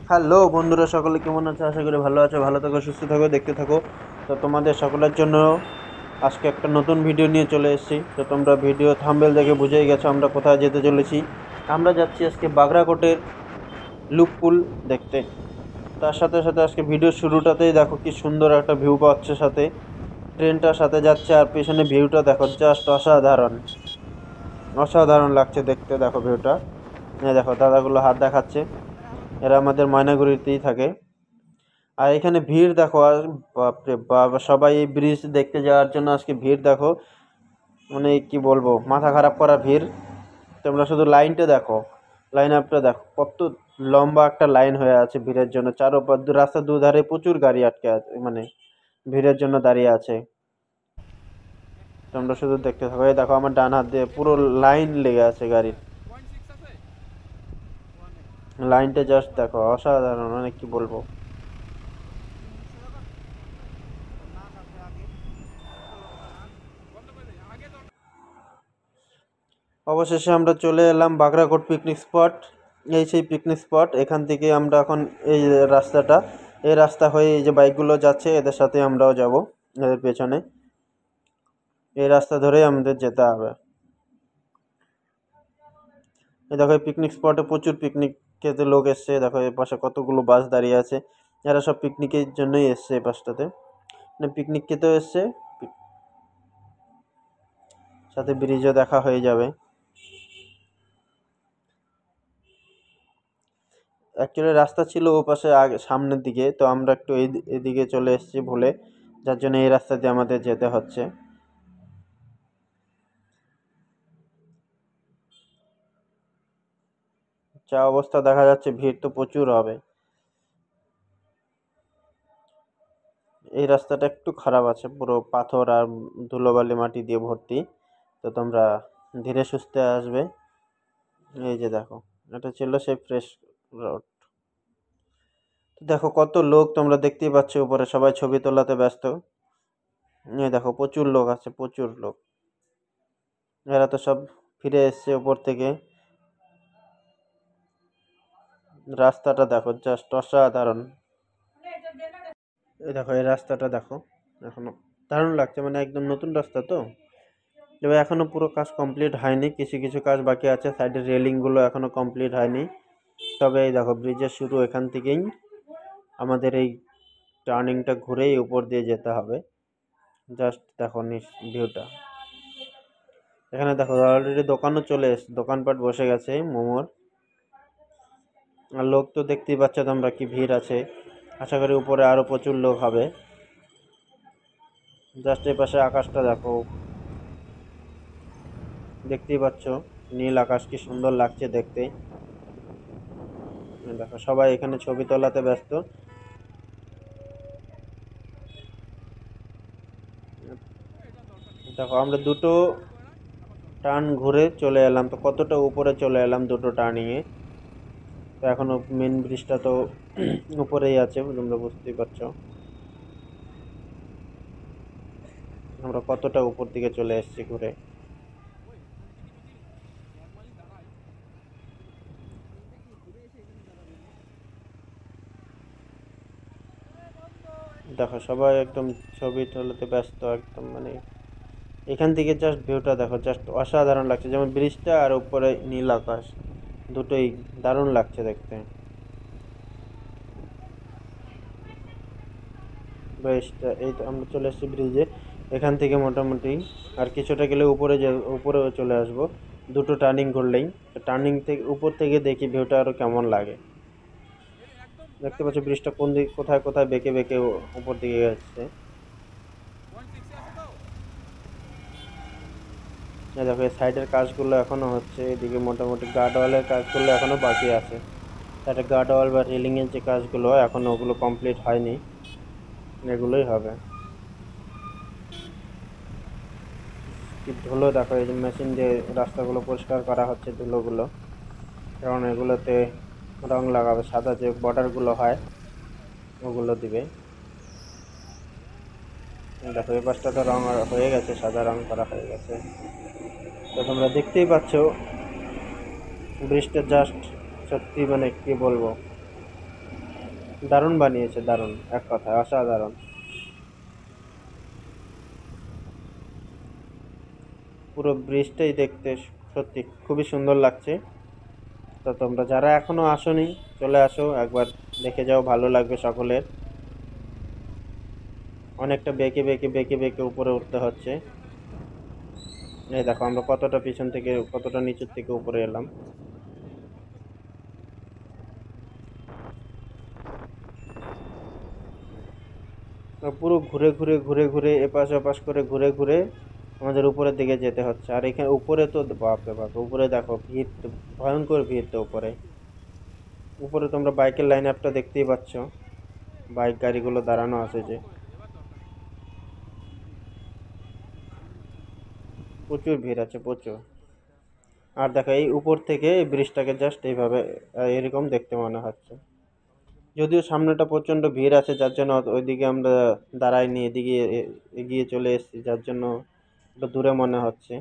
Hello বন্ধুরা, সকলে কেমন আছো? আশা করি ভালো আছো। ভালো থাকো, সুস্থ থাকো, দেখতে থাকো। তো তোমাদের সকলের জন্য আজকে একটা নতুন ভিডিও নিয়ে চলে এসেছি। তো তোমরা ভিডিও থাম্বনেল দেখে বুঝেই গেছো আমরা কোথায় যেতে চলেছি। আমরা যাচ্ছি আজকে বাগরাকোটের লুকপুল দেখতে। তার সাথে সাথে আজকে ভিডিও শুরুটাতেই দেখো কি সুন্দর একটা ভিউ পাচ্ছে, সাথে ট্রেনটার সাথে যাচ্ছে, আর পেছনে ভিউটা দেখো, জাস্ট অসাধারণ অসাধারণ লাগছে দেখতে। দেখো ভিউটা, দেখো দাদাগুলো হাত দেখাচ্ছে, এরা আমাদের ময়নাগুড়িতেই থাকে। আর এখানে ভিড় দেখো, আর বাপরে বাবা, সবাই এই ব্রিজ দেখতে যাওয়ার জন্য আজকে ভিড় দেখো, মানে কি বলবো, মাথা খারাপ করা ভিড়। তোমরা শুধু লাইনটা দেখো, লাইন আপটা দেখো, কত লম্বা একটা লাইন হয়ে আছে ভিড়ের জন্য। চারোপার রাস্তার দুধারে প্রচুর গাড়ি আটকে আছে, মানে ভিড়ের জন্য দাঁড়িয়ে আছে। তোমরা শুধু দেখতে থাকো। এই দেখো আমার ডান হাত দিয়ে পুরো লাইন লেগে আছে গাড়ির, লাইনটা জাস্ট দেখো, অসাধারণ, মানে কি বলবো। অবশেষে আমরা চলে এলাম বাগরাকোট পিকনিক স্পট। এই সেই পিকনিক স্পট। এখান থেকে আমরা এখন এই রাস্তাটা, এই রাস্তা হয়ে এই যে বাইকগুলো যাচ্ছে, এদের সাথে আমরাও যাব, এদের পেছনে। এই রাস্তা ধরেই আমাদের যেতে হবে। এই দেখো এই পিকনিক স্পটে প্রচুর পিকনিক খেতে লোক এসছে। দেখো এই পাশে কতগুলো বাস দাঁড়িয়ে আছে, এরা সব পিকনিকের জন্যই এসছে এই পাশটাতে, মানে পিকনিক খেতেও এসছে, সাথে ব্রিজও দেখা হয়ে যাবে। অ্যাকচুয়ালি রাস্তা ছিল ও পাশে আগে সামনের দিকে, তো আমরা একটু এদিকে চলে এসেছি ভুলে, যার জন্য এই রাস্তা দিয়ে আমাদের যেতে হচ্ছে। যা অবস্থা দেখা যাচ্ছে, ভিড় তো প্রচুর হবে। এই রাস্তাটা একটু খারাপ আছে, পুরো পাথর আর ধুলোবালি মাটি দিয়ে ভর্তি। তো তোমরা ধীরে সুস্থে আসবে। এই যে দেখো, এটা ছিল সেই ফ্রেশ রোড। দেখো কত লোক, তোমরা দেখতেই পাচ্ছ উপরে সবাই ছবি তোলাতে ব্যস্ত। এই দেখো প্রচুর লোক আছে, প্রচুর লোক। এরা তো সব ফিরে এসছে উপর থেকে। রাস্তাটা দেখো, জাস্ট অসাধারণ। এই দেখো এই রাস্তাটা দেখো, এখনো দারুণ লাগছে, মানে একদম নতুন রাস্তা তো। তবে এখনো পুরো কাজ কমপ্লিট হয়নি, কিছু কিছু কাজ বাকি আছে, সাইডের রেলিং গুলো এখনো কমপ্লিট হয়নি। তবে এই দেখো ব্রিজের শুরু এখান থেকেই, আমাদের এই টার্নিংটা ঘুরেই উপর দিয়ে যেতে হবে। জাস্ট দেখো ভিউটা। এখানে দেখো অলরেডি দোকানও চলে এসছে, দোকানপাট বসে গেছে মোমোর। আর লোক তো দেখতেই পাচ্ছ তোমরা কি ভিড় আছে। আশা করি উপরে আরো প্রচুর লোক হবে। জাস্ট এই পাশে আকাশটা দেখো, দেখতেই পাচ্ছ নীল আকাশ, কি সুন্দর লাগছে দেখতে। দেখো সবাই এখানে ছবি তোলাতে ব্যস্ত। দেখো আমরা দুটো টার্ন ঘুরে চলে এলাম, তো কতটা উপরে চলে এলাম দুটো টার্নিংয়ে। তো এখনো মেন ব্রিজটা তো উপরেই আছে, তোমরা বুঝতেই পারছো আমরা কতটা উপর দিকে চলে এসেছি ঘুরে। দেখো সবাই একদম ছবি তোলাতে ব্যস্ত একদম, মানে এখান থেকে জাস্ট ভিউটা দেখো, জাস্ট অসাধারণ লাগছে। যেমন ব্রিজটা আর উপরে নীল আকাশ, দুটোই দারুণ লাগছে দেখতে। ব্রিজটা এই তো আমরা চলে এসেছি ব্রিজে। এখান থেকে মোটামুটি আর কিছুটা গেলে উপরে উপরে চলে আসবো, দুটো টার্নিং করলেই। টার্নিং থেকে উপর থেকে দেখি ভিউটা আরো কেমন লাগে। দেখতে পাচ্ছ ব্রিজটা কোন দিক, কোথায় কোথায় বেঁকে বেঁকে উপর দিকে যাচ্ছে। এই দেখো এই সাইডের কাজগুলো এখনো হচ্ছে, এদিকে মোটামুটি গার্ডওয়ালের কাজগুলো এখনো বাকি আছে। একটা গার্ডওয়াল বা রেলিং এর যে কাজগুলো এখনো ওগুলো কমপ্লিট হয়নি, এগুলোই হবে। কি ধুলো দেখো, এই যে মেশিন দিয়ে রাস্তাগুলো পরিষ্কার করা হচ্ছে ধুলোগুলো, কারণ এগুলোতে রং লাগাবে, সাদা যে বর্ডারগুলো হয় ওগুলো দিবে। দেখো এই পাশটা তো রং হয়ে গেছে, সাদা রং করা হয়ে গেছে। তো তোমরা দেখতেই পাচ্ছ ব্রিজটা জাস্ট সত্যি, মানে কি বলবো, দারুণ বানিয়েছে, দারুণ, এক কথায় অসাধারণ। পুরো ব্রিজটাই দেখতে সত্যি খুবই সুন্দর লাগছে। তো তোমরা যারা এখনো আসোনি, চলে আসো একবার, দেখে যাও, ভালো লাগবে সকলের। অনেকটা বেঁকে বেঁকে বেঁকে বেঁকে উপরে উঠতে হচ্ছে। এই দেখো আমরা কতটা পিছন থেকে, কতটা নিচের থেকে উপরে এলাম। পুরো ঘুরে ঘুরে ঘুরে ঘুরে এপাশ ওপাশ করে ঘুরে ঘুরে আমাদের উপরের দিকে যেতে হচ্ছে। আর এখানে উপরে তো বাপরে বাপ, উপরে দেখো ভিড় তো, ভয়ঙ্কর ভিড় তো উপরে। উপরে তোমরা বাইকের লাইন আপটা দেখতেই পাচ্ছ, বাইক গাড়িগুলো দাঁড়ানো আছে যে, প্রচুর ভিড় আছে, প্রচুর। আর দেখো এই উপর থেকে এই ব্রিজটাকে জাস্ট এইভাবে এরকম দেখতে মনে হচ্ছে। যদিও সামনেটা প্রচণ্ড ভিড় আছে, যার জন্য ওইদিকে আমরা দাঁড়াইনি, এদিকে এগিয়ে চলে এসেছি, যার জন্য একটু দূরে মনে হচ্ছে।